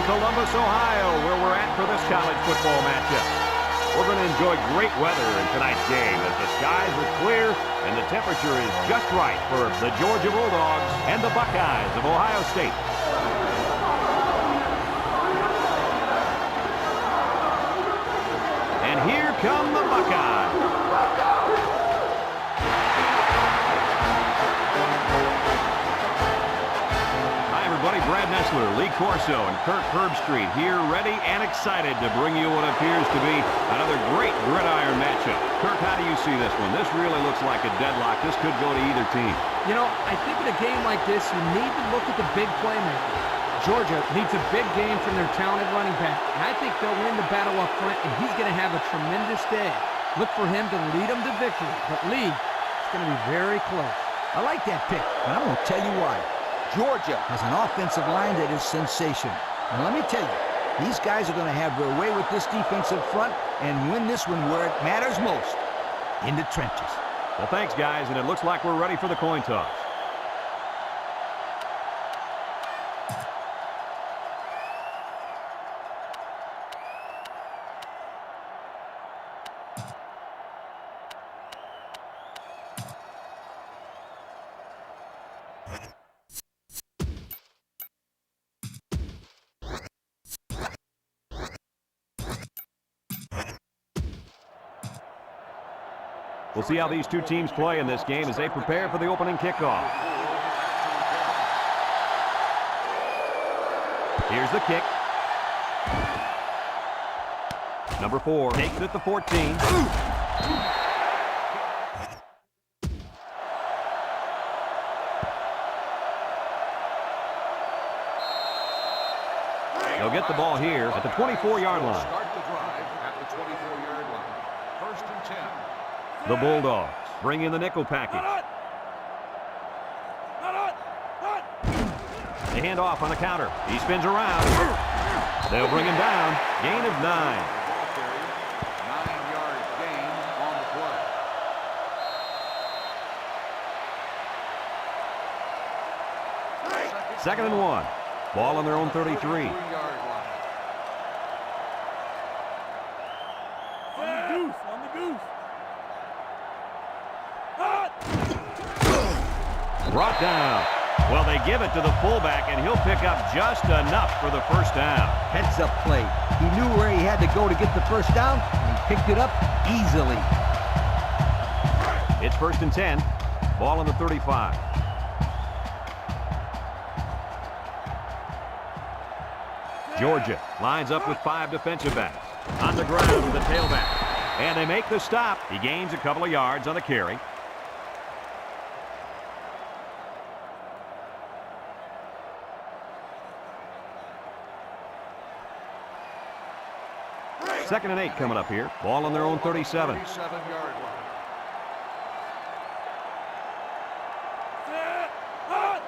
Columbus, Ohio, where we're at for this college football matchup. We're going to enjoy great weather in tonight's game as the skies are clear and the temperature is just right for the Georgia Bulldogs and the Buckeyes of Ohio State. And here come the Buckeyes. Brad Nessler, Lee Corso, and Kirk Herbstreit here ready and excited to bring you what appears to be another great gridiron matchup. Kirk, how do you see this one? This really looks like a deadlock. This could go to either team. You know, I think in a game like this, you need to look at the big playmaker. Georgia needs a big game from their talented running back, and I think they'll win the battle up front, and he's going to have a tremendous day. Look for him to lead them to victory, but Lee, it's going to be very close. I like that pick, and I'm going to tell you why. Georgia has an offensive line that is sensational. And let me tell you, these guys are going to have their way with this defensive front and win this one where it matters most, in the trenches. Well, thanks, guys, and it looks like we're ready for the coin toss. We'll see how these two teams play in this game as they prepare for the opening kickoff. Here's the kick. Number 4 takes it at the 14. They'll get the ball here at the 24-yard line. Start the drive at the 24-yard line. First and 10. The Bulldogs bring in the nickel package. They hand off on the counter. He spins around. They'll bring him down. Gain of 9. 9-yard gain on the play. Second and 1. Ball on their own 33. Brought down. Well, they give it to the fullback, and he'll pick up just enough for the first down. Heads-up play. He knew where he had to go to get the first down, and he picked it up easily. It's first and 10. Ball on the 35. Georgia lines up with 5 defensive backs. On the ground with the tailback. And they make the stop. He gains a couple of yards on the carry. Second and 8 coming up here. Ball on their own 37. 37-yard line.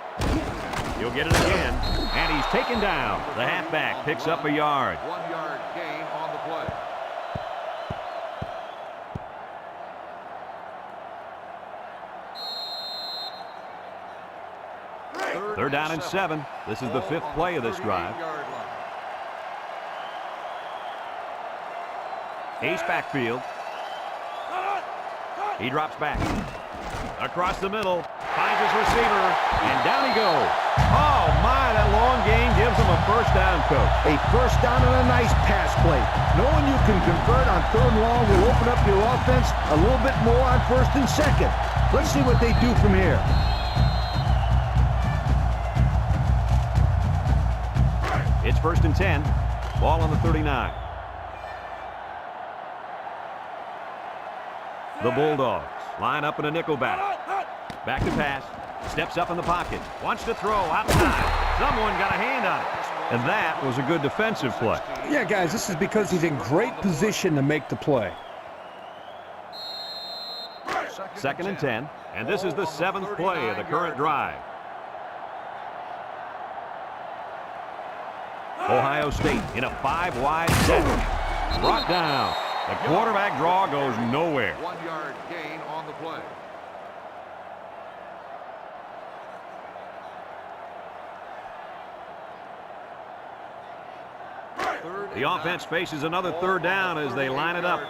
He'll get it again. And he's taken down. The halfback picks up a yard. 1-yard gain on the play. Third down and 7. This is the 5th play of this drive. Ace backfield. He drops back. Across the middle. Finds his receiver. And down he goes. Oh, my, that long gain gives him a first down, Coach. A first down and a nice pass play. Knowing you can convert on 3rd and long will open up your offense a little bit more on 1st and 2nd. Let's see what they do from here. It's first and 10. Ball on the 39. The Bulldogs line up in a nickel back. Back to pass. Steps up in the pocket. Wants to throw outside. Someone got a hand on it. And that was a good defensive play. Yeah, guys, this is because he's in great position to make the play. Second and 10. And this is the 7th play of the current drive. Ohio State in a 5-wide set. Brought down. The quarterback draw goes nowhere. 1-yard gain on the play. The offense faces another third down as they line it up.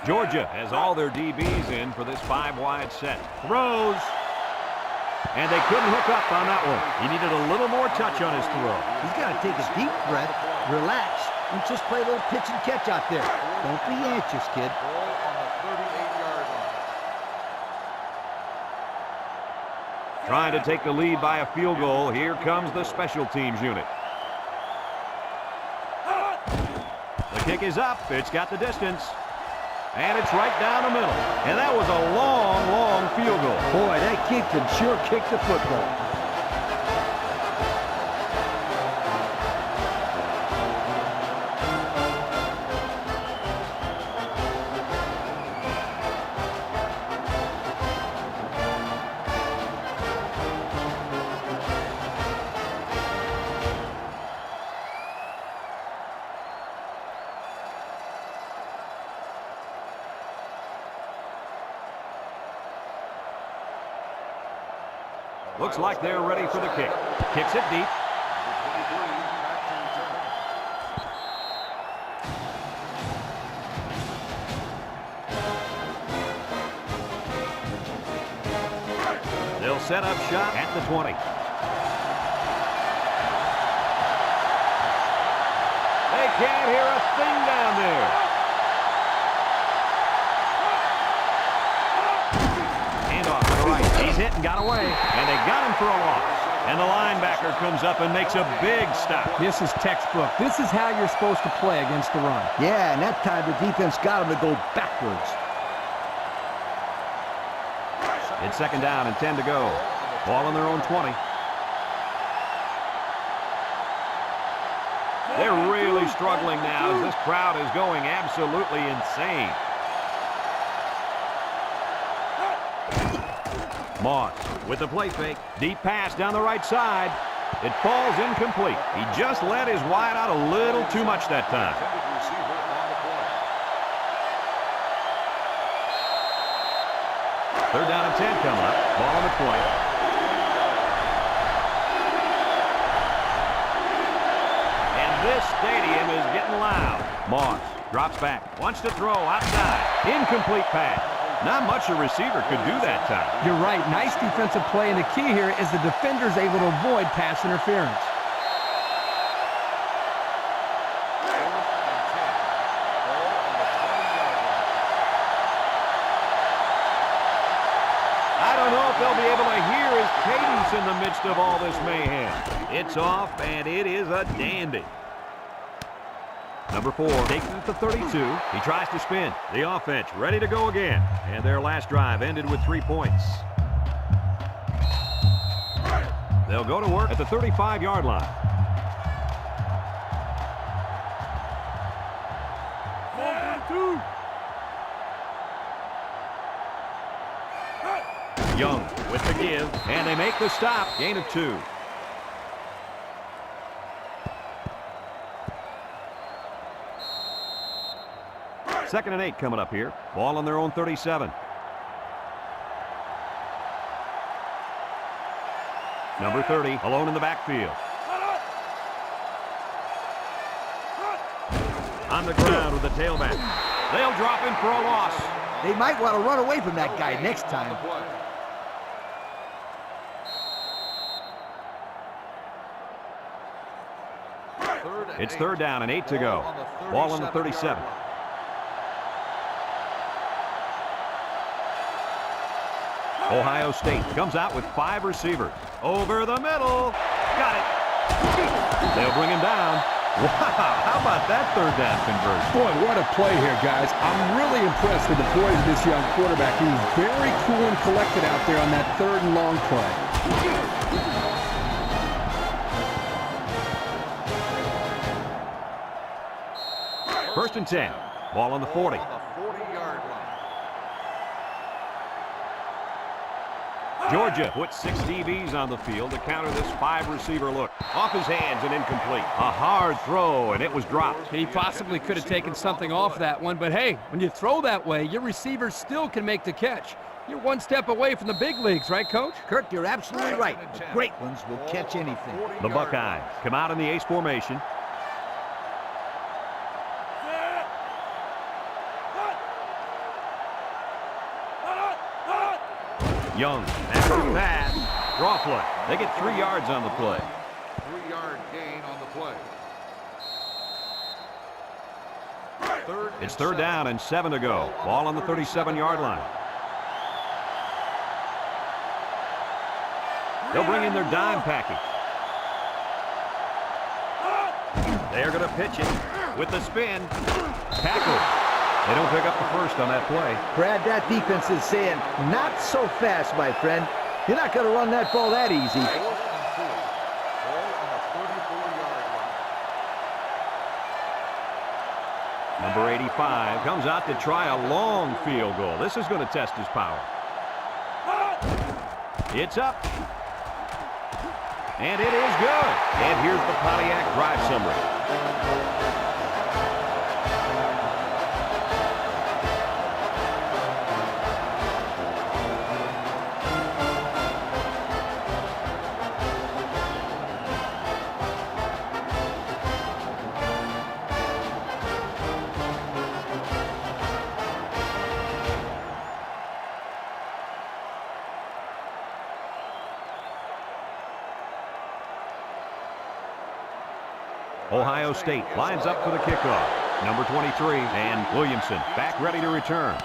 Georgia has all their DBs in for this 5-wide set. Throws. And they couldn't hook up on that one. He needed a little more touch on his throw. He's got to take a deep breath, relax, and just play a little pitch and catch out there. Don't be anxious, kid. Ball on the 38-yard line. Trying to take the lead by a field goal. Here comes the special teams unit. The kick is up. It's got the distance. And it's right down the middle. And that was a long, long field goal. Boy, that kid can sure kick the football. Looks like they're ready for the kick. Kicks it deep. They'll set up shot at the 20. They can't hear a thing down there. Handoff to the right. He's hit and got away. And they got him for a loss. And the linebacker comes up and makes a big stop. This is textbook. This is how you're supposed to play against the run. Yeah, and that time the defense got him to go backwards. It's second down and 10 to go. Ball on their own 20. They're really struggling now as this crowd is going absolutely insane. Moss with the play fake. Deep pass down the right side. It falls incomplete. He just let his wide out a little too much that time. Third down and 10 coming up. Ball on the 20. And this stadium is getting loud. Moss drops back. Wants to throw outside. Incomplete pass. Not much a receiver could do that time. You're right. Nice defensive play, and the key here is the defender's able to avoid pass interference. I don't know if they'll be able to hear his cadence in the midst of all this mayhem. It's off, and it is a dandy. Number 4 takes it to 32. He tries to spin. The offense ready to go again. And their last drive ended with 3 points. They'll go to work at the 35-yard line. Young with the give. And they make the stop. Gain of 2. Second and 8 coming up here. Ball on their own 37. Number 30 alone in the backfield. On the ground with the tailback. They'll drop him for a loss. They might want to run away from that guy next time. It's third down and 8 to go. Ball on the 37. Ohio State comes out with 5 receivers. Over the middle. Got it. They'll bring him down. Wow, how about that third down conversion? Boy, what a play here, guys. I'm really impressed with the poise of this young quarterback. He was very cool and collected out there on that third and long play. First and 10. Ball on the 40. Georgia puts 6 DBs on the field to counter this 5-receiver look. Off his hands and incomplete. A hard throw, and it was dropped. He possibly could have taken something off that one, but hey, when you throw that way, your receivers still can make the catch. You're one step away from the big leagues, right, Coach? Kirk, you're absolutely right. The great ones will catch anything. The Buckeyes come out in the ace formation. Young, after the pass, draw play. They get 3 yards on the play. 3-yard gain on the play. It's third down and 7 to go. Ball on the 37-yard line. They'll bring in their dime package. They're going to pitch it with the spin. Tackle. They don't pick up the first on that play. Brad, that defense is saying, not so fast, my friend. You're not going to run that ball that easy. 4th and 4. Ball on the 34-yard line. Number 85 comes out to try a long field goal. This is going to test his power. It's up. And it is good. And here's the Pontiac drive summary. Ohio State lines up for the kickoff. Number 23 and Williamson back ready to return.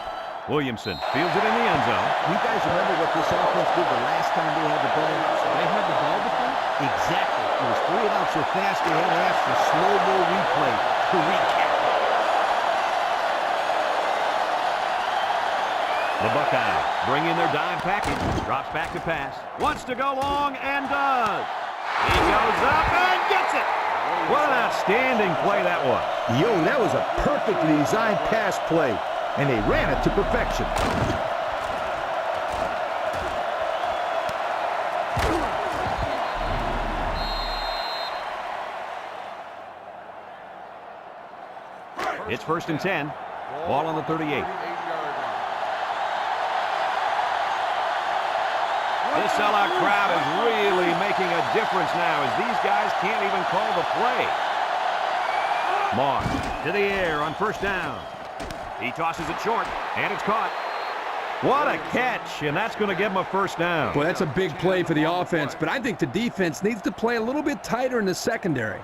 Williamson fields it in the end zone. You guys remember what this offense did the last time they had the ball? So they had the ball before? Exactly. It was 3 and out so fast they had to ask for slow-mo replay to recap. The Buckeyes bring in their dime package. Drops back to pass. Wants to go long and does. He goes up and gets it. What an outstanding play that was. Yo, that was a perfectly designed pass play, and they ran it to perfection. It's 1st and 10. Ball on the 38. This sellout crowd is really making a difference now as these guys can't even call the play. Moss to the air on 1st down. He tosses it short, and it's caught. What a catch, and that's going to give him a 1st down. Well, that's a big play for the offense, but I think the defense needs to play a little bit tighter in the secondary.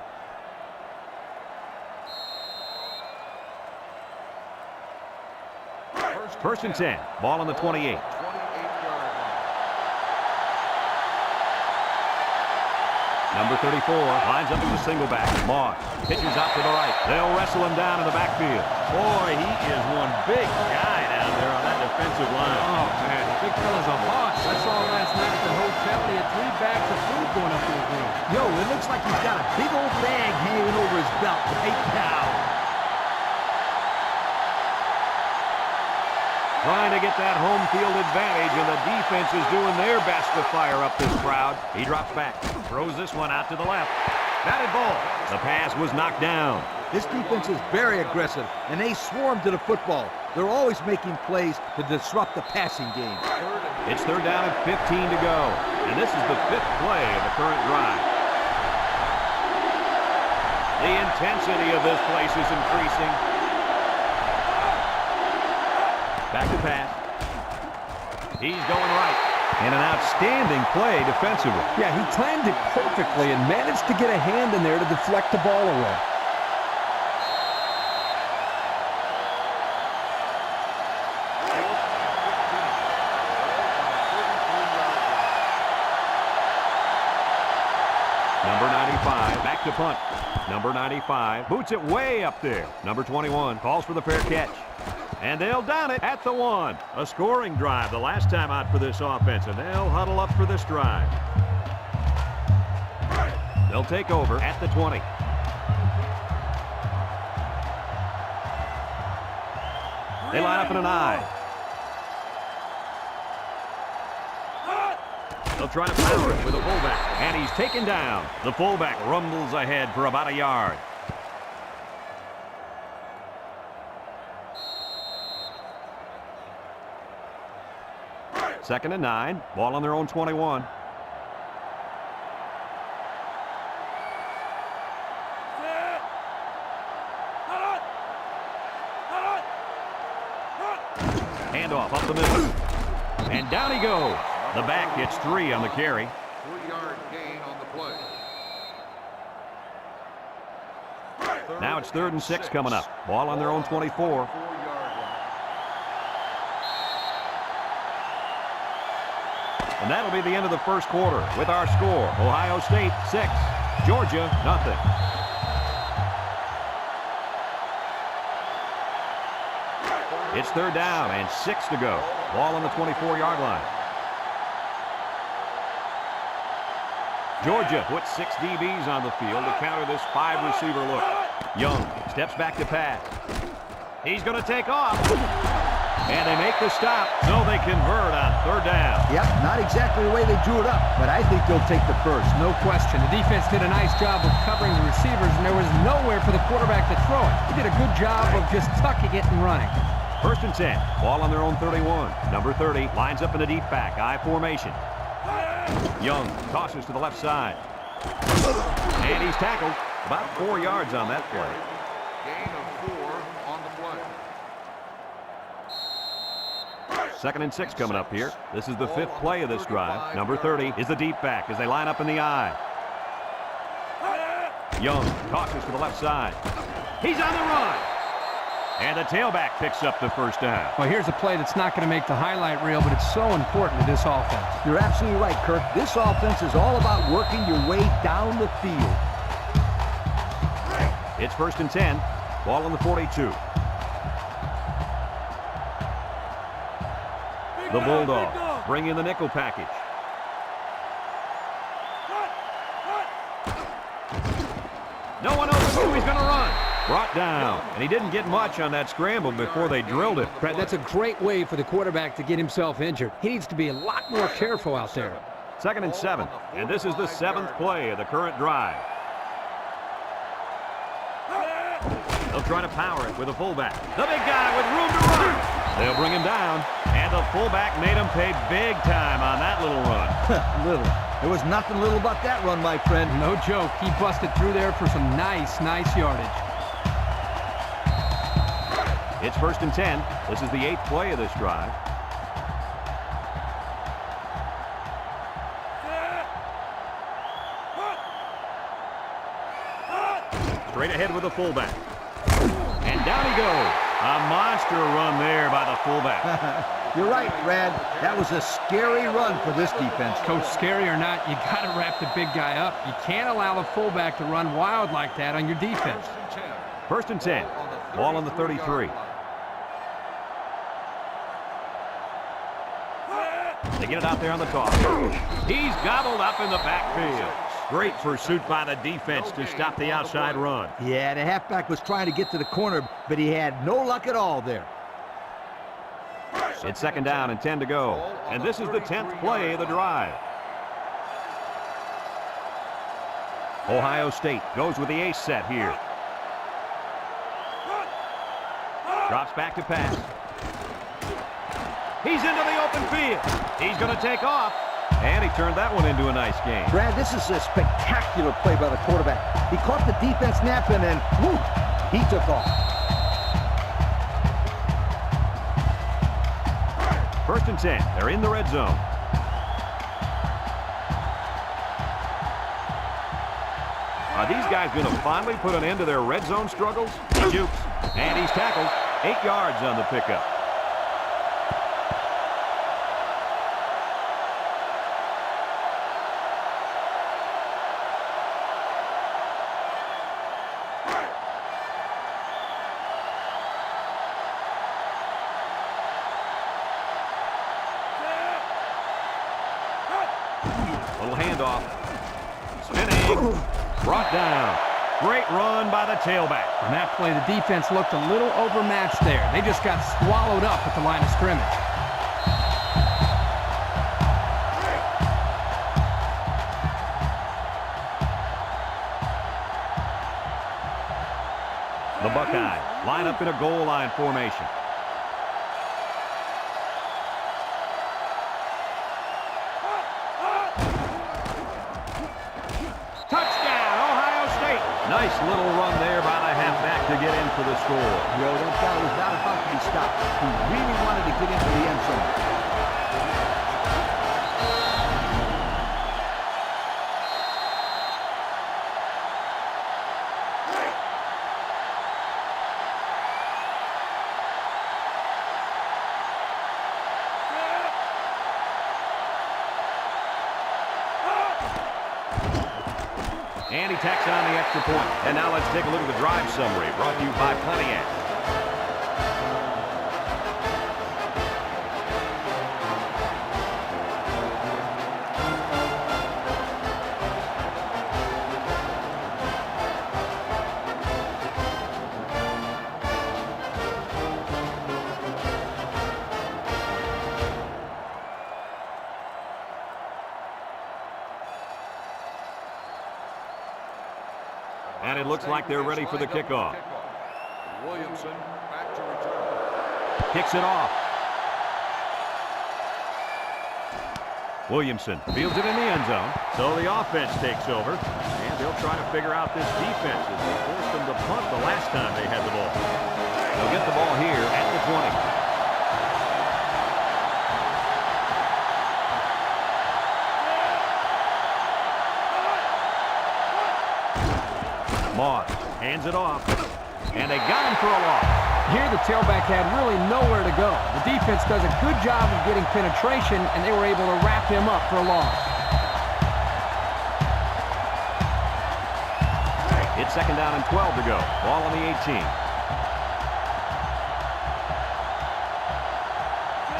First and 10. Ball on the 28. Number 34 lines up as a single back. Moss pitches out to the right. They'll wrestle him down in the backfield. Boy, he is one big guy down there on that defensive line. Oh, man, the big fella's a boss. I saw him last night at the hotel. He had 3 bags of food going up to his room. Yo, it looks like he's got a big old bag hanging over his belt right now. Trying to get that home field advantage, and the defense is doing their best to fire up this crowd. He drops back, throws this one out to the left. Batted ball. The pass was knocked down. This defense is very aggressive, and they swarm to the football. They're always making plays to disrupt the passing game. It's 3rd down and 15 to go, and this is the 5th play of the current drive. The intensity of this place is increasing. Back to pass. He's going right. And an outstanding play defensively. Yeah, he timed it perfectly and managed to get a hand in there to deflect the ball away. Number 95, back to punt. Number 95 boots it way up there. Number 21 calls for the fair catch. And they'll down it at the 1. A scoring drive the last time out for this offense, and they'll huddle up for this drive. They'll take over at the 20. They line up in an I. They'll try to power it with a fullback. And he's taken down. The fullback rumbles ahead for about a yard. Second and 9. Ball on their own 21. Handoff up the middle. And down he goes. The back gets 3 on the carry. 3-yard gain on the play. Now it's 3rd and 6 coming up. Ball on their own 24. And that'll be the end of the first quarter with our score. Ohio State 6, Georgia nothing. It's 3rd down and 6 to go. Ball on the 24-yard line. Georgia puts 6 DBs on the field to counter this 5-receiver look. Young steps back to pass. He's going to take off. And they make the stop, so they convert on 3rd down. Yep, not exactly the way they drew it up, but I think they'll take the first. No question. The defense did a nice job of covering the receivers, and there was nowhere for the quarterback to throw it. He did a good job of just tucking it and running. 1st and 10. Ball on their own 31. Number 30 lines up in the deep back. I formation. Young tosses to the left side. And he's tackled. About 4 yards on that play. Gain of 4 on the play. 2nd and 6 coming up here. This is the 5th play of this drive. Number 30 is the deep back as they line up in the I. Young tosses to the left side. He's on the run. And the tailback picks up the 1st down. Well, here's a play that's not going to make the highlight reel, but it's so important to this offense. You're absolutely right, Kirk. This offense is all about working your way down the field. It's 1st and 10. Ball on the 42. The Bulldogs bring in the nickel package. No one knows who he's going to run. Brought down, and he didn't get much on that scramble before they drilled it. Brad, that's a great way for the quarterback to get himself injured. He needs to be a lot more careful out there. 2nd and 7, and this is the 7th play of the current drive. They'll try to power it with a fullback. The big guy with room to run. They'll bring him down, and the fullback made him pay big time on that little run. Little. There was nothing little about that run, my friend. No joke. He busted through there for some nice yardage. It's 1st and 10. This is the 8th play of this drive. Straight ahead with the fullback. And down he goes. A monster run there by the fullback. You're right, Brad. That was a scary run for this defense. Coach, scary or not, you got to wrap the big guy up. You can't allow the fullback to run wild like that on your defense. 1st and 10. Ball on the 33. They get it out there on the toss. He's gobbled up in the backfield. Great pursuit by the defense to stop the outside run. Yeah, the halfback was trying to get to the corner, but he had no luck at all there. It's 2nd down and 10 to go. And this is the 10th play of the drive. Ohio State goes with the ace set here. Drops back to pass. He's into the open field. He's going to take off. And he turned that one into a nice game. Brad, this is a spectacular play by the quarterback. He caught the defense napping and, whoo, he took off. 1st and 10. They're in the red zone. Are these guys going to finally put an end to their red zone struggles? He jukes. And he's tackled. 8 yards on the pickup. Little handoff. Spinning. Brought down. Great run by the tailback. On that play, the defense looked a little overmatched there. They just got swallowed up at the line of scrimmage. Buckeyes line up in a goal line formation. Touchdown, Ohio State. Nice little run there by the halfback to get in for the score. That guy was not about to be stopped. He really wanted to get into the end zone. And he tacks on the extra point. And now let's take a look at the drive summary brought to you by Pontiac. And it looks like they're ready for the kickoff. Williamson back to return. Kicks it off. Williamson fields it in the end zone. So the offense takes over. And they'll try to figure out this defense as they forced them to punt the last time they had the ball. They'll get the ball here at the 20. Moss hands it off, and they got him for a loss. Here the tailback had really nowhere to go. The defense does a good job of getting penetration, and they were able to wrap him up for a loss. It's second down and 12 to go. Ball on the 18.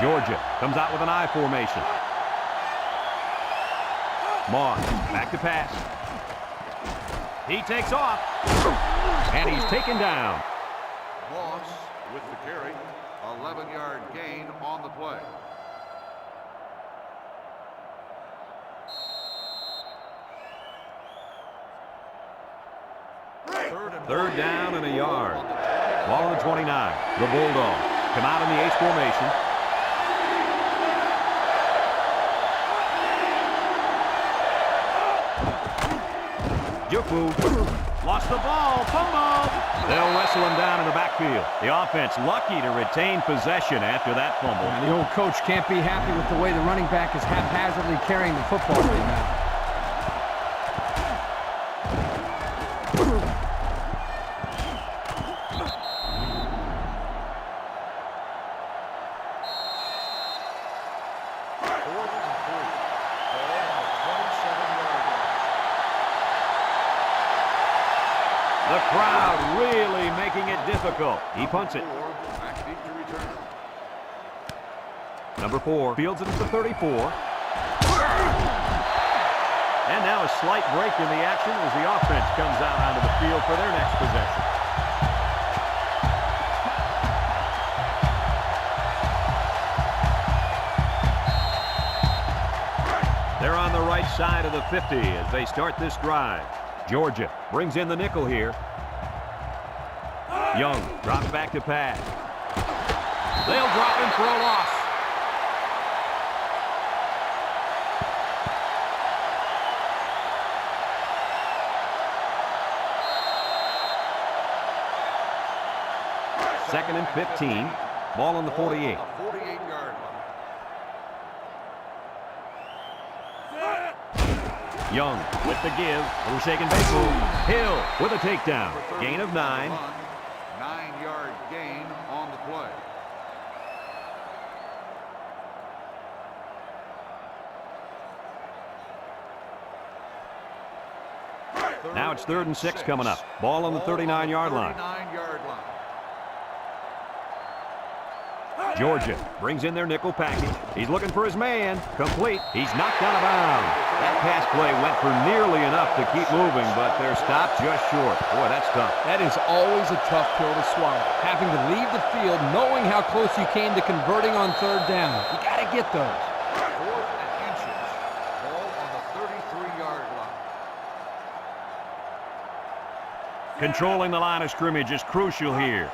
Georgia comes out with an I formation. Moss back to pass. He takes off, and he's taken down. Moss with the carry. 11-yard gain on the play. Third down and a yard. Ball on the 29. The Bulldogs come out in the H formation. Jufu lost the ball, fumble. They'll wrestle him down in the backfield. The offense lucky to retain possession after that fumble. And the old coach can't be happy with the way the running back is haphazardly carrying the football right now. The crowd really making it difficult. He punts it. Back deep to return. Number 4 fields it at the 34. And now a slight break in the action as the offense comes out onto the field for their next possession. They're on the right side of the 50 as they start this drive. Georgia brings in the nickel here. Young drops back to pass. They'll drop him for a loss. Second and 15. Ball on the 48. 48-yard line. Young with the give. Little shake and bake move. Hill with a takedown. Gain of 9. 9-yard gain on the play. Now it's 3rd and 6 coming up. Ball on the 39-yard line. 39-yard line. Georgia brings in their nickel package. He's looking for his man. Complete. He's knocked out of bounds. That pass play went for nearly enough to keep moving, but they're stopped just short. Boy, that's tough. That is always a tough pill to swallow. Having to leave the field knowing how close you came to converting on 3rd down. You got to get those. 4th and inches. Ball on the 33-yard line. Controlling the line of scrimmage is crucial here.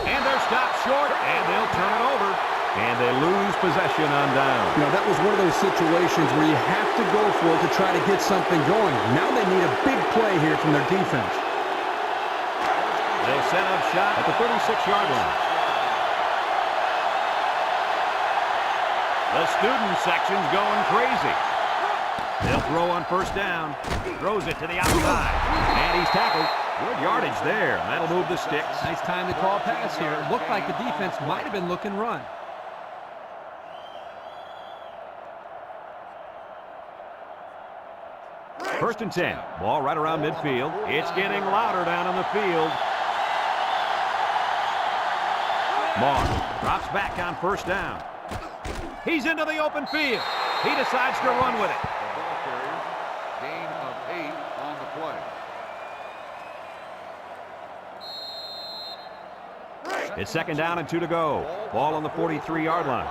And they're stopped short, and they'll turn it over. And they lose possession on down. You know, that was one of those situations where you have to go for it to try to get something going. Now they need a big play here from their defense. They'll set up shop at the 36-yard line. The student section's going crazy. They'll throw on first down. Throws it to the outside. And he's tackled. Good yardage there. That'll move the sticks. Nice time to call pass here. Looked like the defense might have been looking run. First and 10. Ball right around midfield. It's getting louder down on the field. Moss drops back on first down. He's into the open field. He decides to run with it. The ball carrier, gain of 8 on the play. It's second down and 2 to go. Ball on the 43-yard line.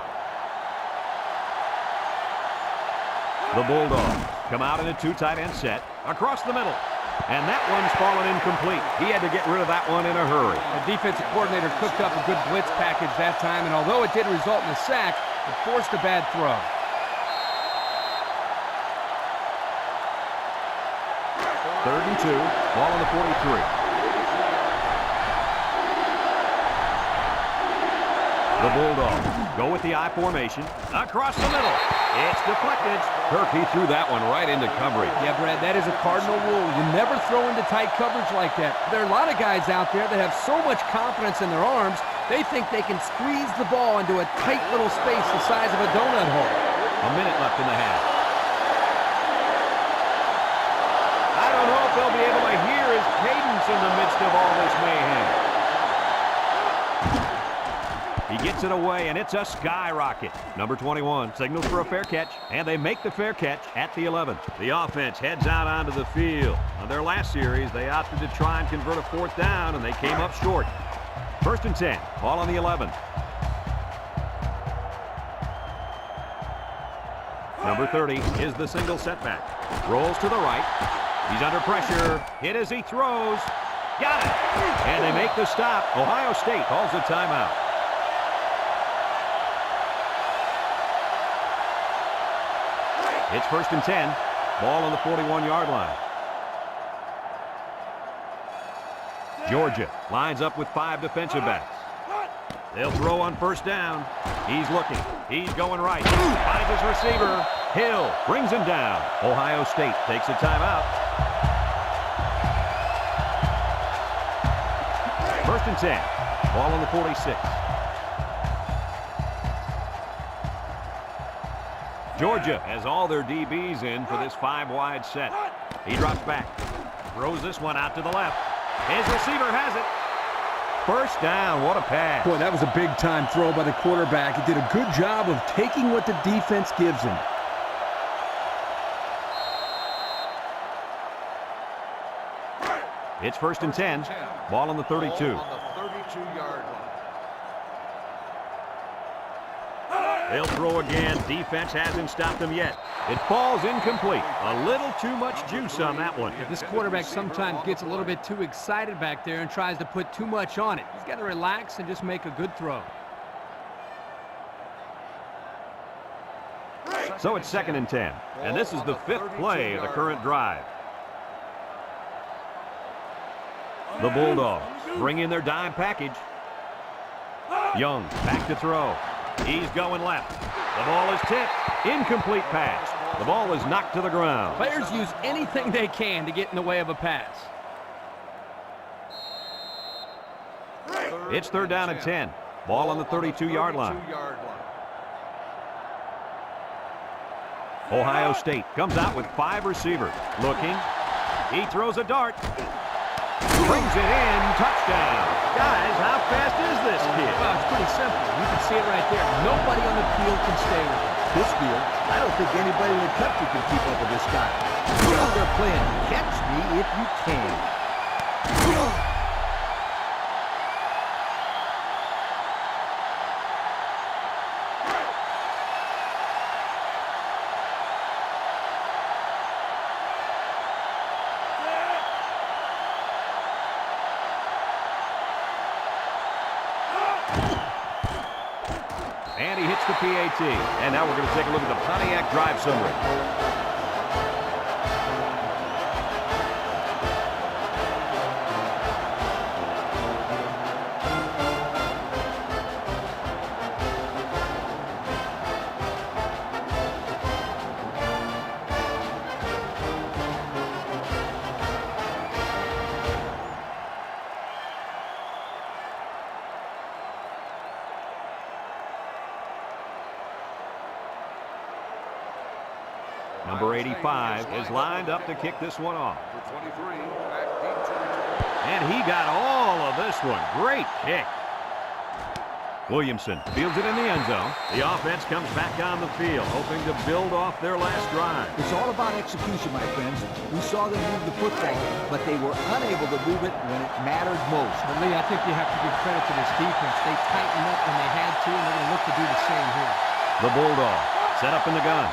The Bulldogs come out in a 2 tight end set across the middle. And that one's fallen incomplete. He had to get rid of that one in a hurry. The defensive coordinator cooked up a good blitz package that time, and although it didn't result in a sack, it forced a bad throw. Third and 2. Ball on the 43. The Bulldogs go with the I formation across the middle. It's deflected. Kirk, he threw that one right into coverage. Yeah, Brad, that is a cardinal rule. You never throw into tight coverage like that. There are a lot of guys out there that have so much confidence in their arms, they think they can squeeze the ball into a tight little space the size of a donut hole. A minute left in the half. I don't know if they'll be able to hear his cadence in the midst of all this mayhem. He gets it away, and it's a skyrocket. Number 21 signals for a fair catch, and they make the fair catch at the 11. The offense heads out onto the field. On their last series, they opted to try and convert a fourth down, and they came up short. First and 10, ball on the 11. Number 30 is the single setback. Rolls to the right. He's under pressure. Hit as he throws. Got it. And they make the stop. Ohio State calls a timeout. It's first and 10. Ball on the 41-yard line. Georgia lines up with 5 defensive backs. They'll throw on first down. He's looking. He's going right. Finds his receiver. Hill brings him down. Ohio State takes a timeout. First and 10. Ball on the 46. Georgia has all their DBs in for this 5-wide set. He drops back. Throws this one out to the left. His receiver has it. First down. What a pass. Boy, that was a big-time throw by the quarterback. He did a good job of taking what the defense gives him. It's first and 10. Ball on the 32. Ball on the 32-yard line. They'll throw again. Defense hasn't stopped them yet. It falls incomplete. A little too much juice on that one. This quarterback sometimes gets a little bit too excited back there and tries to put too much on it. He's got to relax and just make a good throw. So it's second and 10. And this is the 5th play of the current drive. The Bulldogs bring in their dime package. Young back to throw. He's going left. The ball is tipped. Incomplete pass. The ball is knocked to the ground. Players use anything they can to get in the way of a pass. It's third down and 10. Ball on the 32-yard line. Ohio State comes out with 5 receivers. Looking. He throws a dart. Brings it in. Touchdown. Guys, how fast is this kid? Well, it's pretty simple. You can see it right there. Nobody on the field can stay with him. This field, I don't think anybody in the country can keep up with this guy. He's out there playing catch me if you can. And he hits the PAT. And now we're going to take a look at the Pontiac drive summary. Number 85 is lined up to kick this one off. And he got all of this one. Great kick. Williamson fields it in the end zone. The offense comes back on the field, hoping to build off their last drive. It's all about execution, my friends. We saw them move the football, but they were unable to move it when it mattered most. But Lee, I think you have to give credit to this defense. They tightened up when they had to, and they're going to look to do the same here. The Bulldog set up in the gun.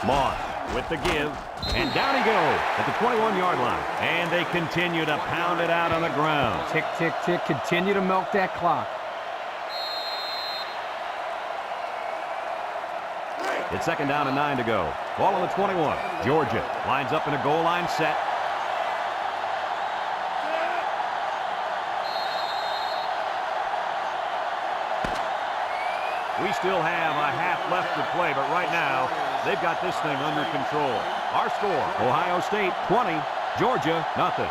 Moss with the give, and down he goes at the 21-yard line. And they continue to pound it out on the ground. Tick, tick, tick. Continue to milk that clock. It's 2nd down and 9 to go. Ball on the 21. Georgia lines up in a goal line set. We still have a half left to play, but right now, they've got this thing under control. Our score, Ohio State 20, Georgia nothing.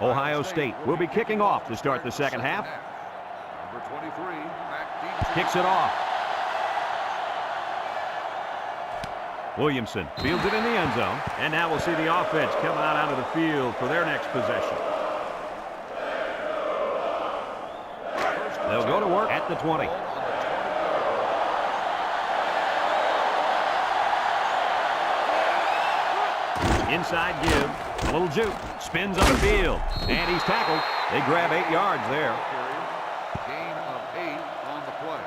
Ohio State will be kicking off to start the second half. Number 23, Kicks it off. Williamson fields it in the end zone. And now we'll see the offense come out onto the field for their next possession. They'll go to work at the 20. Inside give. A little juke. Spins on the field. And he's tackled. They grab 8 yards there. Gain of 8 on the play.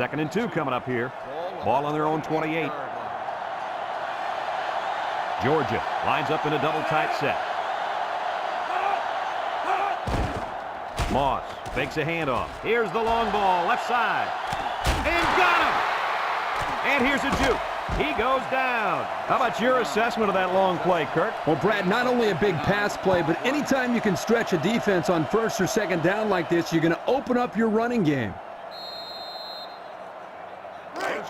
2nd and 2 coming up here. Ball on their own 28. Georgia lines up in a double tight set. Moss fakes a handoff. Here's the long ball, left side. And got him! And here's a juke. He goes down. How about your assessment of that long play, Kirk? Well, Brad, not only a big pass play, but anytime you can stretch a defense on 1st or 2nd down like this, you're going to open up your running game.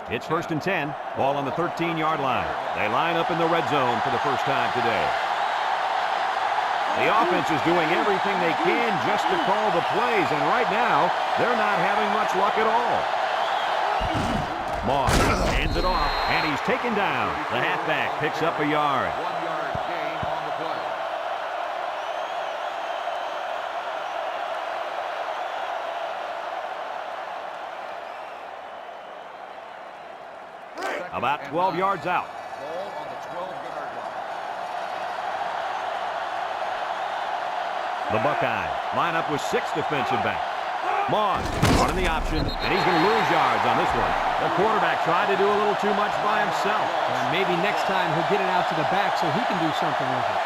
It's 1st and 10. Ball on the 13-yard line. They line up in the red zone for the first time today. The offense is doing everything they can just to call the plays, and right now, they're not having much luck at all. Moss hands it off, and he's taken down. The halfback picks up a yard. 1-yard gain on the play. About 12 yards out. Ball on the 12-yard line. The Buckeyes line up with 6 defensive backs. Moss running the option, and he's going to lose yards on this one. The quarterback tried to do a little too much by himself. And maybe next time he'll get it out to the back so he can do something with it.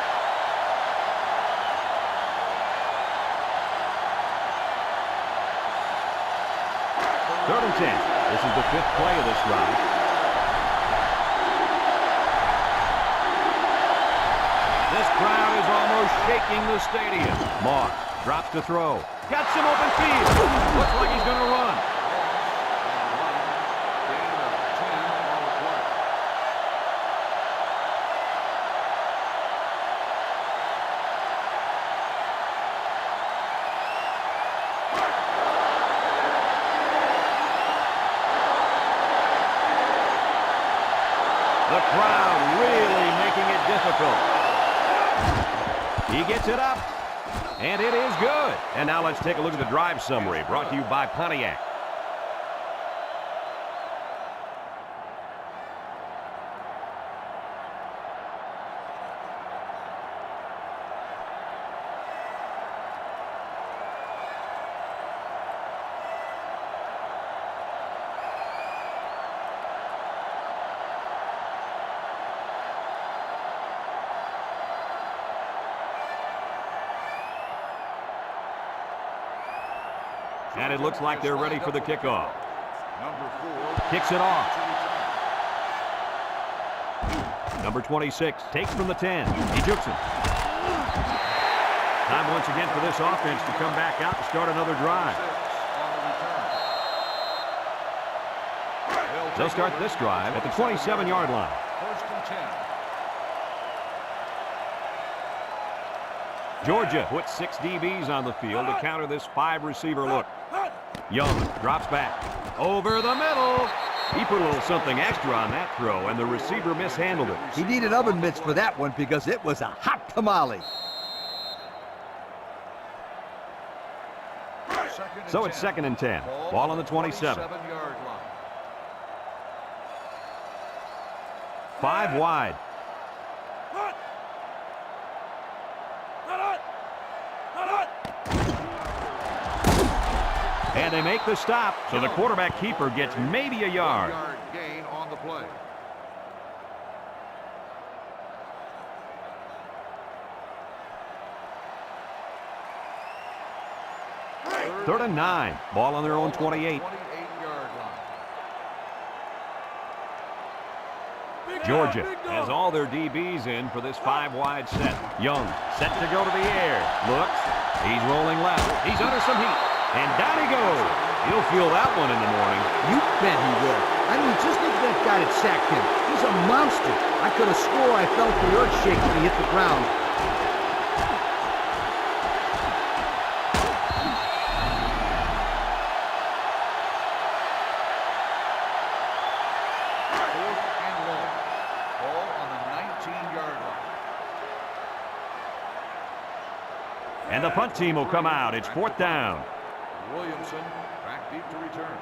3rd and 10. This is the 5th play of this drive. This crowd is almost shaking the stadium. Moss drops to throw. Got some open field. Looks like he's going to run. Gain of 10 on the play. The crowd really making it difficult. He gets it up. And it is good. And now let's take a look at the drive summary brought to you by Pontiac. And it looks like they're ready for the kickoff. Number 4 Kicks it off. Number 26 takes from the 10. He jukes him. Time once again for this offense to come back out and start another drive. They'll start this drive at the 27-yard line. First and 10. Georgia puts 6 DBs on the field to counter this 5-receiver look. Young drops back. Over the middle. He put a little something extra on that throw, and the receiver mishandled it. He needed oven mitts for that one because it was a hot tamale. So it's 2nd and 10. Ball on the 27. 27-yard line. 5 wide. And they make the stop, so the quarterback keeper gets maybe a yard. 1-yard gain on the play. Third and 9. Ball on their own 28. 28-yard line. Georgia has all their DBs in for this 5-wide set. Young set to go to the air. Looks. He's rolling left. He's under some heat. And down he goes. He'll feel that one in the morning. You bet he will. I mean, just look at that guy that sacked him. He's a monster. I could have swore I felt the earth shake when he hit the ground. Fourth and long. Ball on the 19-yard line. And the punt team will come out. It's 4th down. Williamson back deep to return.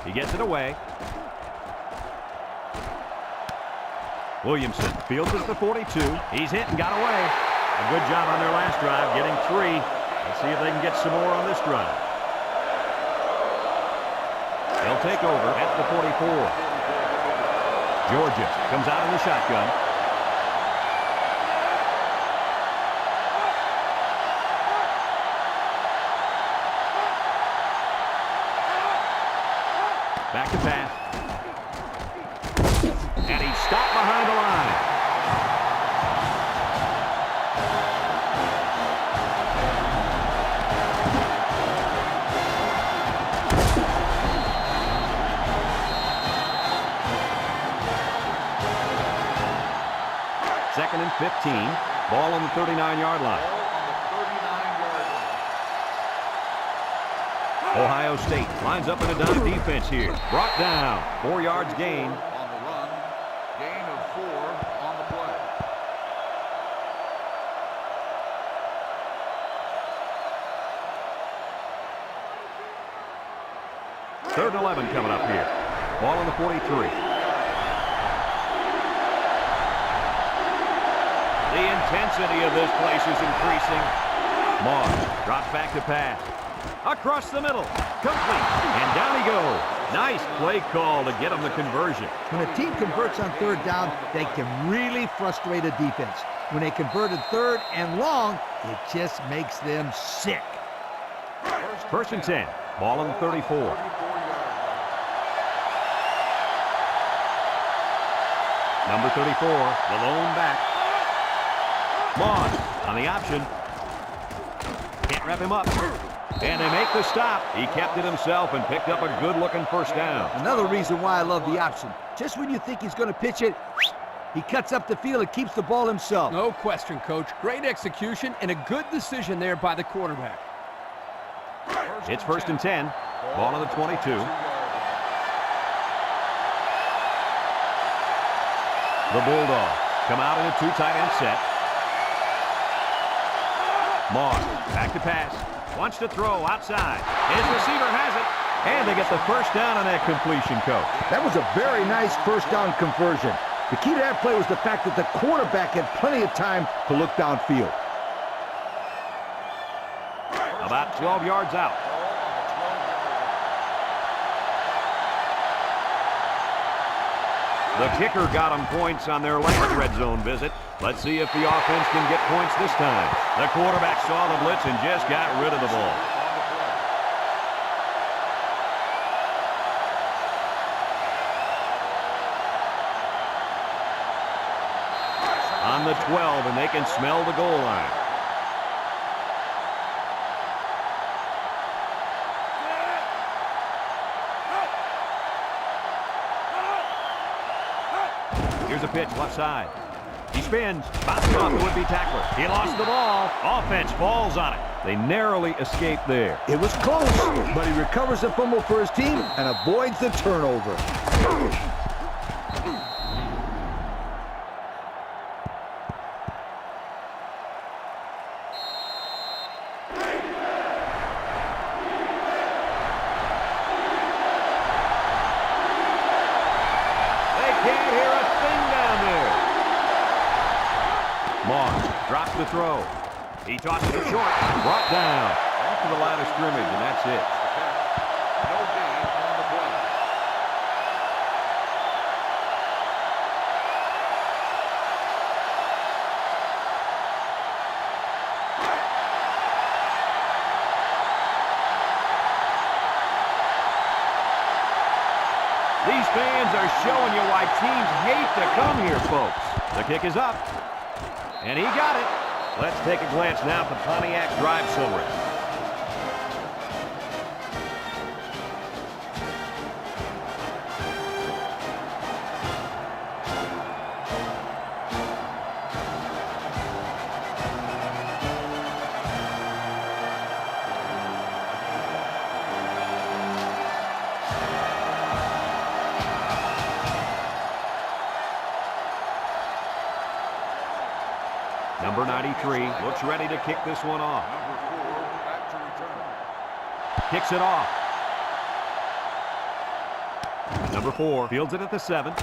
He gets it away. Williamson fields it to 42. He's hit and got away. A good job on their last drive, getting 3. Let's see if they can get some more on this drive. They'll take over at the 44. Georgia comes out in the shotgun. Back to pass. And he's stopped behind the line. Second and 15. Ball on the 39-yard line. Ohio State lines up in a dime defense here. Brought down. 4 yards gain. On the run. Gain of 4 on the play. Third and 11 coming up here. Ball on the 43. The intensity of this place is increasing. Moss drops back to pass. Across the middle. Complete. And down he goes. Nice play call to get him the conversion. When a team converts on 3rd down, they can really frustrate a defense. When they converted 3rd and long, it just makes them sick. First and 10. Ball on the 34. Number 34, the lone back. Moss on the option. Can't wrap him up. And they make the stop. He kept it himself and picked up a good-looking first down. Another reason why I love the option. Just when you think he's going to pitch it, he cuts up the field and keeps the ball himself. No question, Coach. Great execution and a good decision there by the quarterback. It's first and 10. Ball on the 22. The Bulldogs come out in a 2 tight end set. Moss back to pass. Wants to throw outside. His receiver has it. And they get the first down on that completion, Coach. That was a very nice first down conversion. The key to that play was the fact that the quarterback had plenty of time to look downfield. About 12 yards out. The kicker got them points on their last red zone visit. Let's see if the offense can get points this time. The quarterback saw the blitz and just got rid of the ball. On the 12, and they can smell the goal line. Here's a pitch, left side. He spins, bounces off the would-be tackler. He lost the ball. Offense falls on it. They narrowly escaped there. It was close, but he recovers the fumble for his team and avoids the turnover. Drops the throw. He tosses it short. Brought down. After the line of scrimmage, and that's it. No gain on the play. These fans are showing you why teams hate to come here, folks. The kick is up. And he got it. Let's take a glance now at the Pontiac drive summary. Number 93 looks ready to kick this one off. Number 4 back to return. Kicks it off. Number 4 fields it at the 7.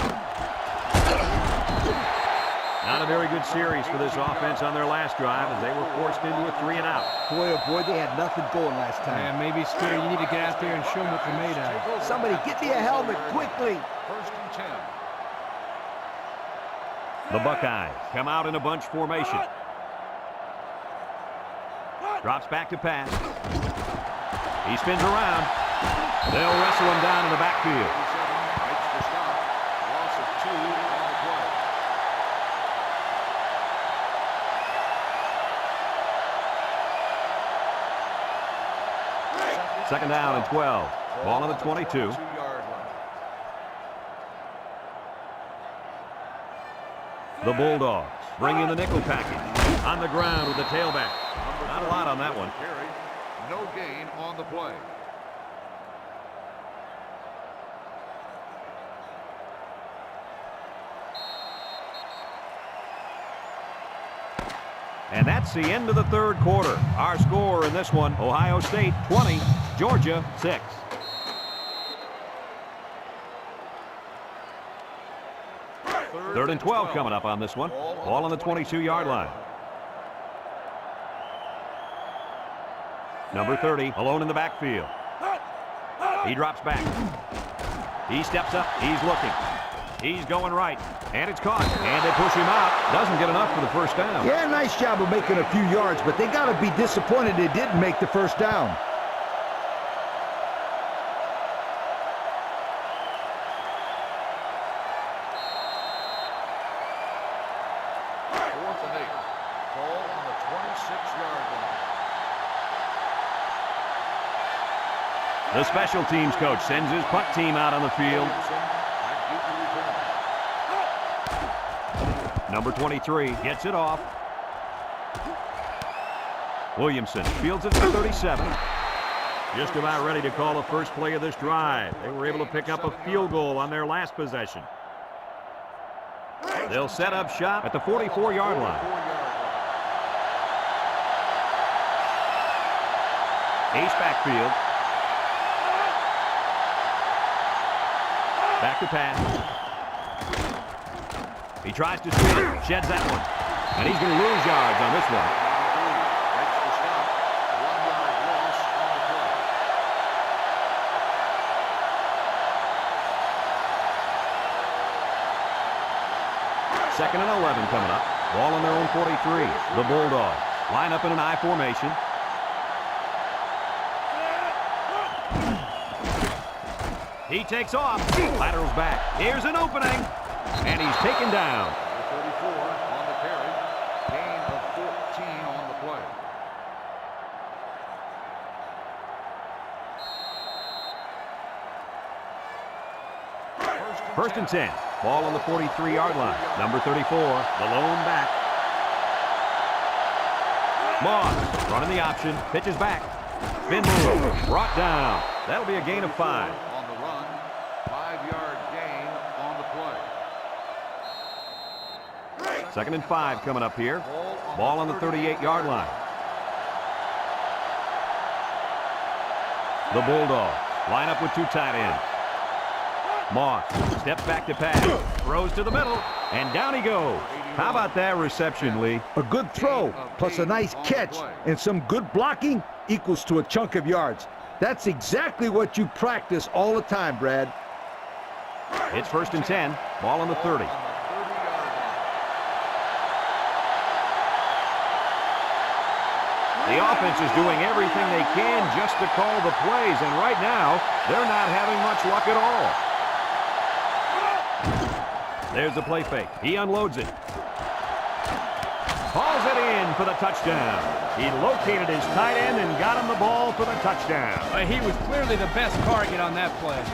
Not a very good series for this offense on their last drive as they were forced into a 3-and-out. Boy, oh boy, they had nothing going last time. Yeah, maybe, Scooter, you need to get out there and show them what they're made of. Somebody get me a helmet quickly. First and 10. The Buckeyes come out in a bunch formation. Drops back to pass. He spins around. They'll wrestle him down in the backfield. Makes the stop. Loss of 2 on the play. Second down and 12. Ball on the 22. 2-yard line. The Bulldogs bring in the nickel package. On the ground with the tailback. Not a lot on that one. Carry. No gain on the play. And that's the end of the third quarter. Our score in this one, Ohio State 20, Georgia 6. Third and 12 coming up on this one. Ball on the 22-yard line. Number 30, alone in the backfield. He drops back. He steps up. He's looking. He's going right. And it's caught. And they push him out. Doesn't get enough for the first down. Yeah, nice job of making a few yards, but they got to be disappointed they didn't make the first down. Fourth and 8. Ball on the 26-yard line. The special teams coach sends his punt team out on the field. Number 23 gets it off. Williamson fields it to 37. Just about ready to call the first play of this drive. They were able to pick up a field goal on their last possession. They'll set up shop at the 44-yard line. Ace backfield. Back to pass. He tries to spin it, sheds that one. And he's going to lose yards on this one. Makes the stop. 1-yard loss on the play. 2nd and 11 coming up. Ball on their own 43. The Bulldogs line up in an I formation. He takes off. Laterals back. Here's an opening. And he's taken down. 34 on the carry. Gain of 14 on the play. First and 10. Ball on the 43-yard line. Number 34, the lone back. Moss running the option. Pitches back. Spin move. Brought down. That'll be a gain of 5. On the run. 5-yard gain on the play. 2nd and 5 coming up here. Ball on the 38-yard line. The Bulldogs line up with 2 tight ends. Moss steps back to pass, throws to the middle, and down he goes. How about that reception, Lee? A good throw, plus a nice catch, and some good blocking equals to a chunk of yards. That's exactly what you practice all the time, Brad. It's 1st and 10. Ball on the 30. The offense is doing everything they can just to call the plays, and right now, they're not having much luck at all. There's the play fake. He unloads it. Hauls it in for the touchdown. He located his tight end and got him the ball for the touchdown. He was clearly the best target on that play.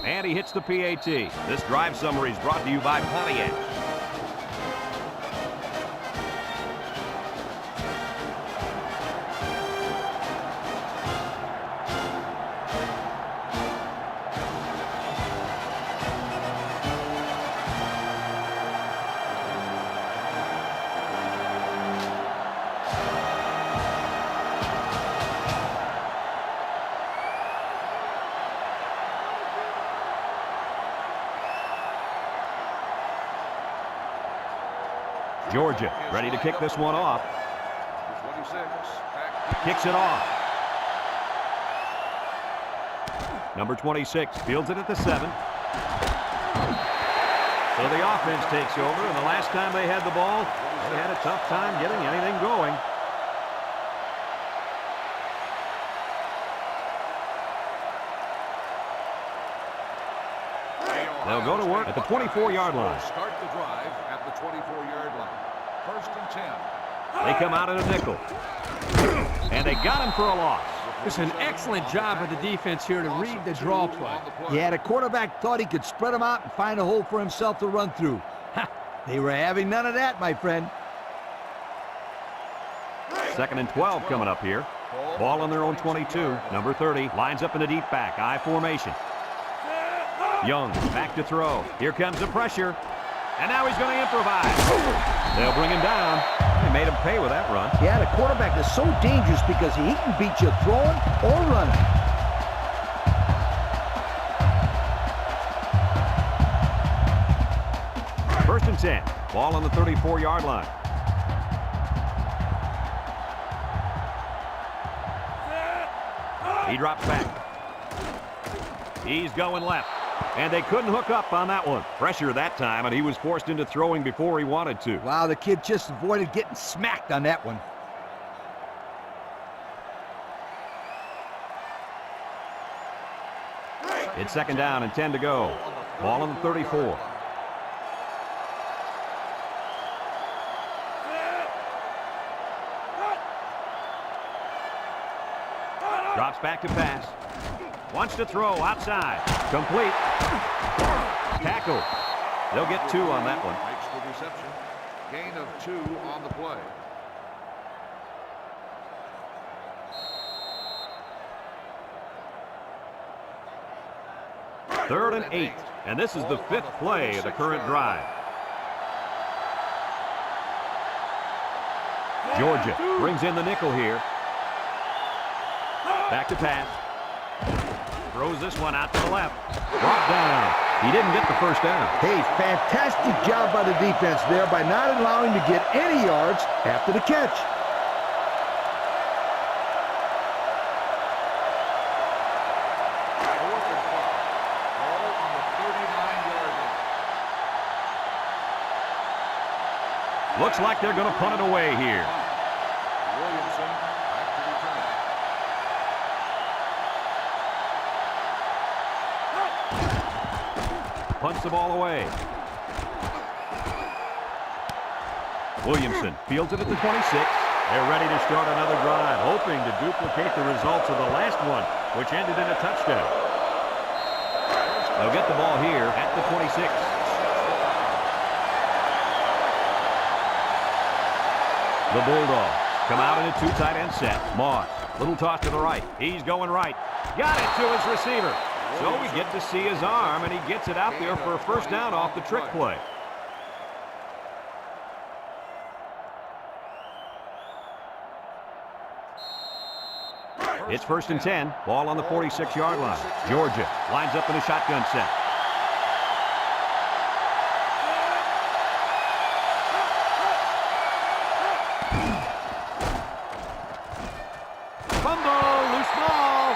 And he hits the PAT. This drive summary is brought to you by Pontiac. Georgia ready to kick this one off. 26. Kicks it off. Number 26 fields it at the 7. So the offense takes over, and the last time they had the ball, they had a tough time getting anything going. They'll go to work at the 24-yard line. Start the drive at the 24-yard line. 1st and 10. They come out in a nickel. And they got him for a loss. It's an excellent job of the defense here to read the draw play. Yeah, the quarterback thought he could spread them out and find a hole for himself to run through. Ha! They were having none of that, my friend. 2nd and 12 coming up here. Ball on their own 22. Number 30 lines up in a deep back, I formation. Young back to throw. Here comes the pressure. And now he's going to improvise. They'll bring him down. They made him pay with that run. Yeah, the quarterback is so dangerous because he can beat you throwing or running. First and 10. Ball on the 34-yard line. He drops back. He's going left. And they couldn't hook up on that one. Pressure that time, and he was forced into throwing before he wanted to. Wow, the kid just avoided getting smacked on that one. It's 2nd down and 10 to go. Ball on the 34. Drops back to pass. Wants to throw outside. Complete. Tackle. They'll get 2 on that one. Makes the reception. Gain of 2 on the play. Third and 8. And this is the 5th play of the current drive. Georgia brings in the nickel here. Back to pass. Throws this one out to the left. Brought down. He didn't get the first down. Hey, fantastic job by the defense there by not allowing him to get any yards after the catch. Looks like they're going to punt it away here. Williamson back to return. Punts the ball away. Williamson fields it at the 26. They're ready to start another drive, hoping to duplicate the results of the last one, which ended in a touchdown. They'll get the ball here at the 26. The Bulldogs come out in a two tight end set. Moss, little toss to the right. He's going right. Got it to his receiver. So we get to see his arm, and he gets it out there for a first down off the trick play. It's 1st and 10. Ball on the 46-yard line. Georgia lines up in a shotgun set. Fumble, loose ball.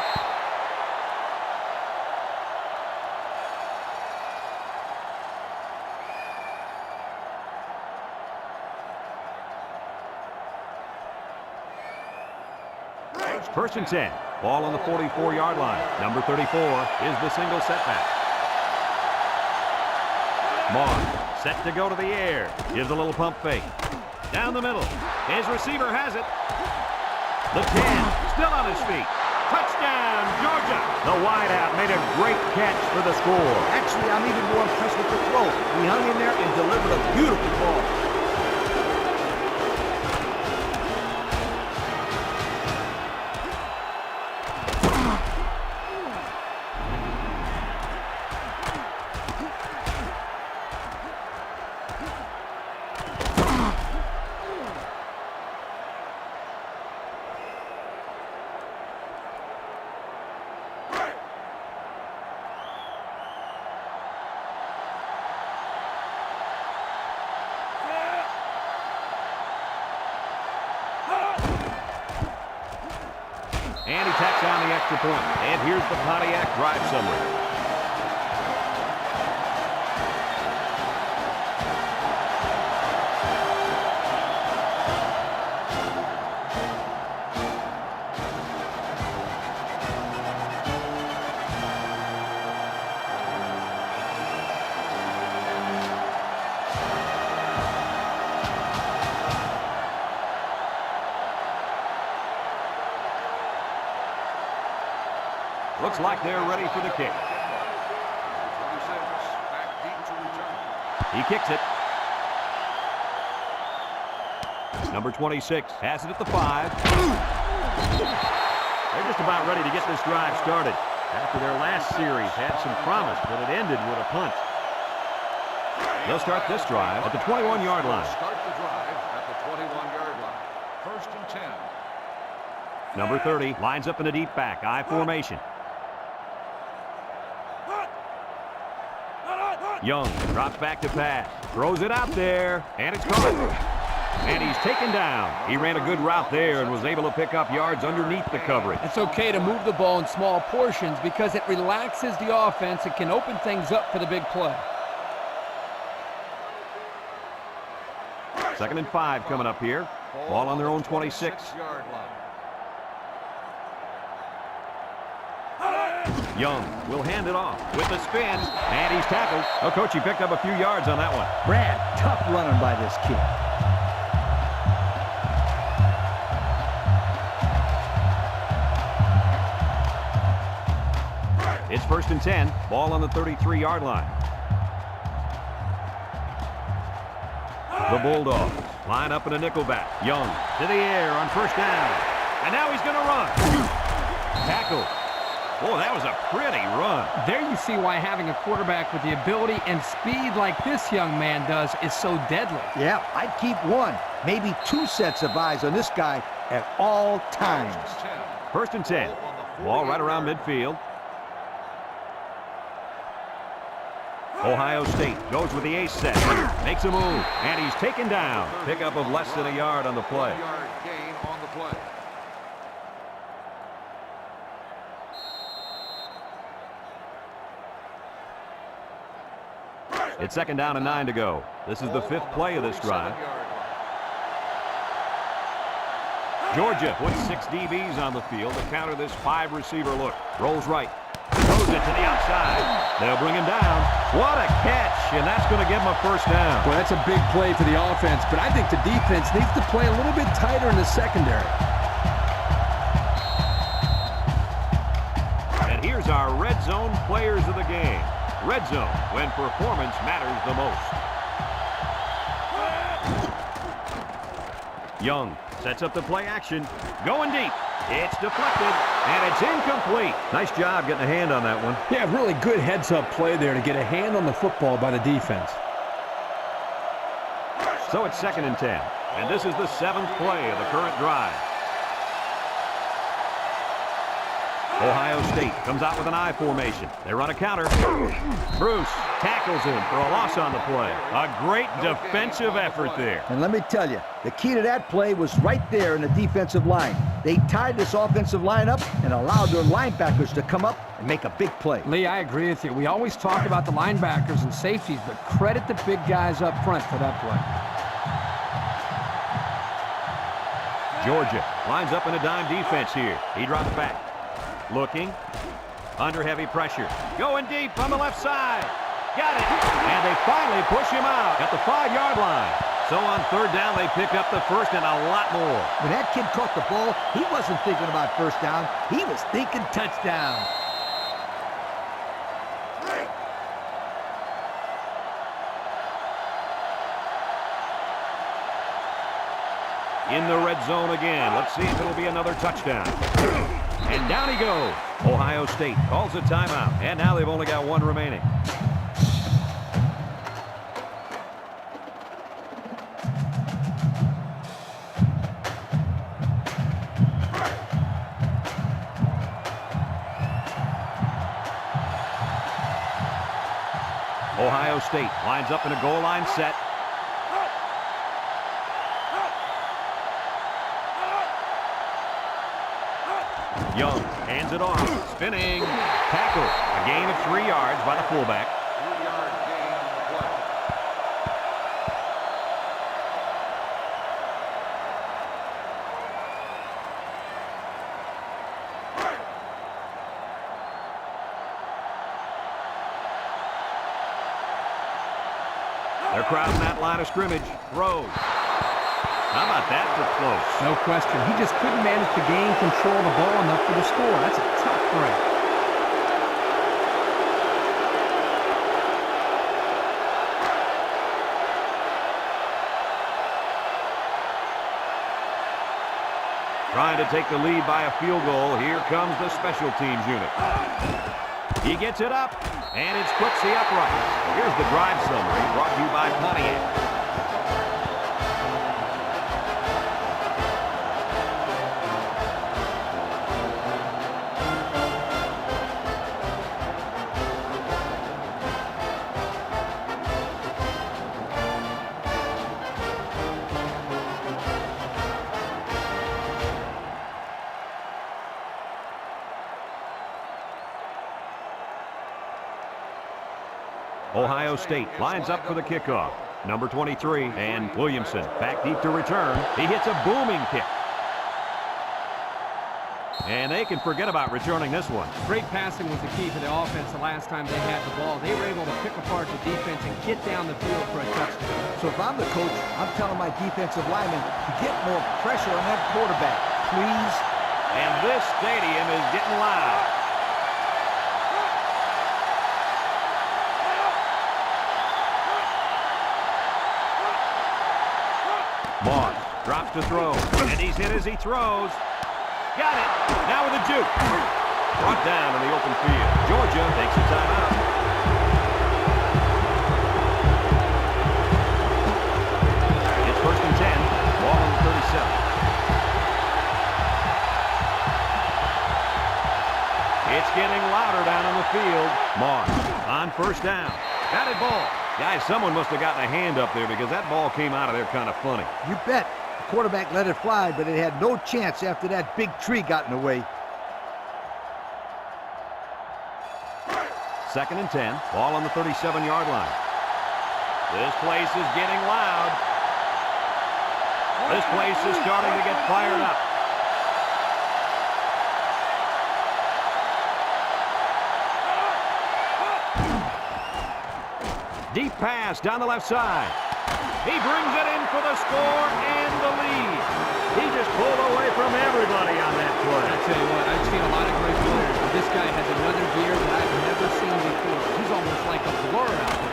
First and 10. Ball on the 44-yard line. Number 34 is the single setback. Moss set to go to the air. Gives a little pump fake. Down the middle. His receiver has it. The 10, still on his feet. Touchdown, Georgia. The wideout made a great catch for the score. Actually, I'm even more impressed with the throw. He hung in there and delivered a beautiful ball. And he tacks on the extra point. And here's the Pontiac drive summary. Looks like they're ready for the kick. 26 back deep to return. He kicks it. Number 26 has it at the 5. They're just about ready to get this drive started. After their last series had some promise, but it ended with a punt. They'll start this drive at the 21-yard line. Start the drive at the 21-yard line. 1st and 10. Number 30 lines up in a deep back, I formation. Young drops back to pass, throws it out there, and it's caught. And he's taken down. He ran a good route there and was able to pick up yards underneath the coverage. It's okay to move the ball in small portions because it relaxes the offense and can open things up for the big play. 2nd and 5 coming up here. Ball on their own 26. 26-yard line. Young will hand it off with the spin, and he's tackled. Oh, coach, he picked up a few yards on that one. Brad, tough running by this kid. It's 1st and 10. Ball on the 33-yard line. The Bulldogs line up in a nickelback. Young to the air on 1st down. And now he's going to run. Tackle. Boy, that was a pretty run. There you see why having a quarterback with the ability and speed like this young man does is so deadly. Yeah, I'd keep one. maybe 2 sets of eyes on this guy at all times. First and 10. Ball right around midfield. Ohio State goes with the ace set. Makes a move, and he's taken down. Pickup of less than a yard on the play. 1-yard gain on the play. It's second down and 9 to go. This is the 5th play of this drive. Georgia puts 6 DBs on the field to counter this 5-receiver look. Rolls right. Throws it to the outside. They'll bring him down. What a catch, and that's going to give him a first down. Well, that's a big play for the offense, but I think the defense needs to play a little bit tighter in the secondary. And here's our red zone players of the game. Red zone, when performance matters the most. Young sets up the play action. Going deep. It's deflected, and it's incomplete. Nice job getting a hand on that one. Yeah, really good heads-up play there to get a hand on the football by the defense. So it's second and 10, and this is the 7th play of the current drive. Ohio State comes out with an I formation. They run a counter. Bruce tackles him for a loss on the play. A great defensive effort there. And let me tell you, the key to that play was right there in the defensive line. They tied this offensive line up and allowed their linebackers to come up and make a big play. Lee, I agree with you. We always talk about the linebackers and safeties, but credit the big guys up front for that play. Georgia lines up in a dime defense here. He drops back. Looking. Under heavy pressure. Going deep on the left side. Got it. And they finally push him out at the 5-yard line. So on third down, they pick up the first and a lot more. When that kid caught the ball, he wasn't thinking about first down. He was thinking touchdown. In the red zone again. Let's see if it'll be another touchdown. And down he goes. Ohio State calls a timeout. And now they've only got 1 remaining. Ohio State lines up in a goal line set. Young hands it off. Spinning. Tackle. A gain of 3 yards by the fullback. 3-yard gain on the play. They're crowding that line of scrimmage. Throws. How about that for close? No question. He just couldn't manage to gain control of the ball enough for the score. That's a tough break. Trying to take the lead by a field goal. Here comes the special teams unit. He gets it up, and it splits the upright. Here's the drive summary brought to you by Pontiac. Ohio State lines up for the kickoff. Number 23, and Williamson back deep to return. He hits a booming kick. And they can forget about returning this one. Great passing was the key for the offense the last time they had the ball. They were able to pick apart the defense and get down the field for a touchdown. So if I'm the coach, I'm telling my defensive linemen to get more pressure on that quarterback, please. And this stadium is getting loud. Moss drops to throw, and he's hit as he throws. Got it. Now with a juke. Brought down in the open field. Georgia takes a timeout. It's first and 10. picks up. It's getting louder down on the field. Moss on first down. Got it ball. Guys, someone must have gotten a hand up there because that ball came out of there kind of funny. You bet. The quarterback let it fly, but it had no chance after that big tree got in the way. 2nd and 10. Ball on the 37-yard line. This place is getting loud. This place is starting to get fired up. Deep pass down the left side. He brings it in for the score and the lead. He just pulled away from everybody on that play. I tell you what, I've seen a lot of great players, but this guy has another gear that I've never seen before. He's almost like a blur out there.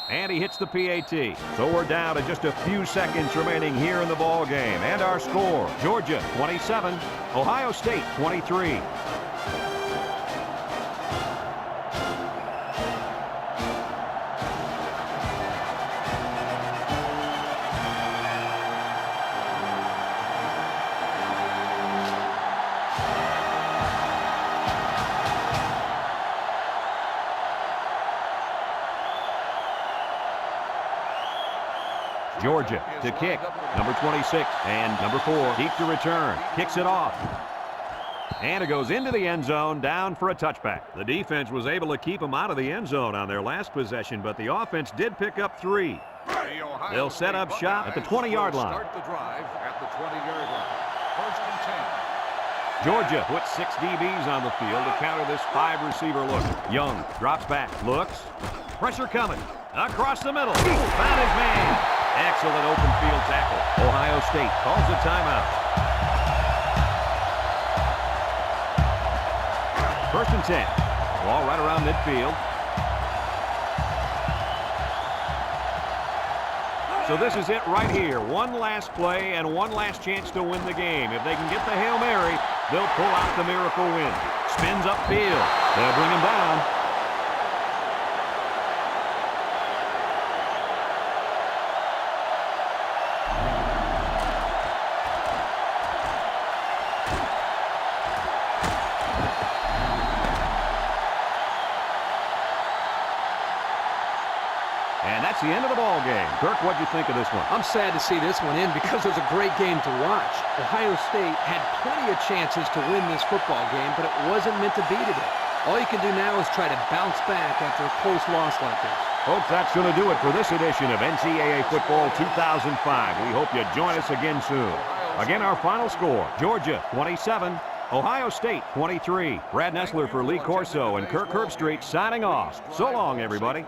And he hits the PAT. So we're down to just a few seconds remaining here in the ball game. And our score, Georgia 27, Ohio State 23. Georgia to kick, number 26, and number 4 deep to return, kicks it off. And it goes into the end zone, down for a touchback. The defense was able to keep them out of the end zone on their last possession, but the offense did pick up 3. They'll set up shop at the 20-yard line. Start the drive at the 20-yard line. 1st and 10. Georgia puts 6 DBs on the field to counter this 5-receiver look. Young drops back, looks, pressure coming, across the middle, found his man. Excellent open field tackle. Ohio State calls a timeout. 1st and 10. Ball right around midfield. So this is it right here. One last play and one last chance to win the game. If they can get the Hail Mary, they'll pull out the miracle win. Spins upfield. They'll bring him down. And that's the end of the ball game. Kirk, what'd you think of this one? I'm sad to see this one in because it was a great game to watch. Ohio State had plenty of chances to win this football game, but it wasn't meant to be today. All you can do now is try to bounce back after a close loss like this. Folks, that's going to do it for this edition of NCAA Football 2005. We hope you join us again soon. Again, our final score, Georgia 27, Ohio State 23. Brad Nessler for Lee Corso and Kirk Herbstreit signing off. So long, everybody.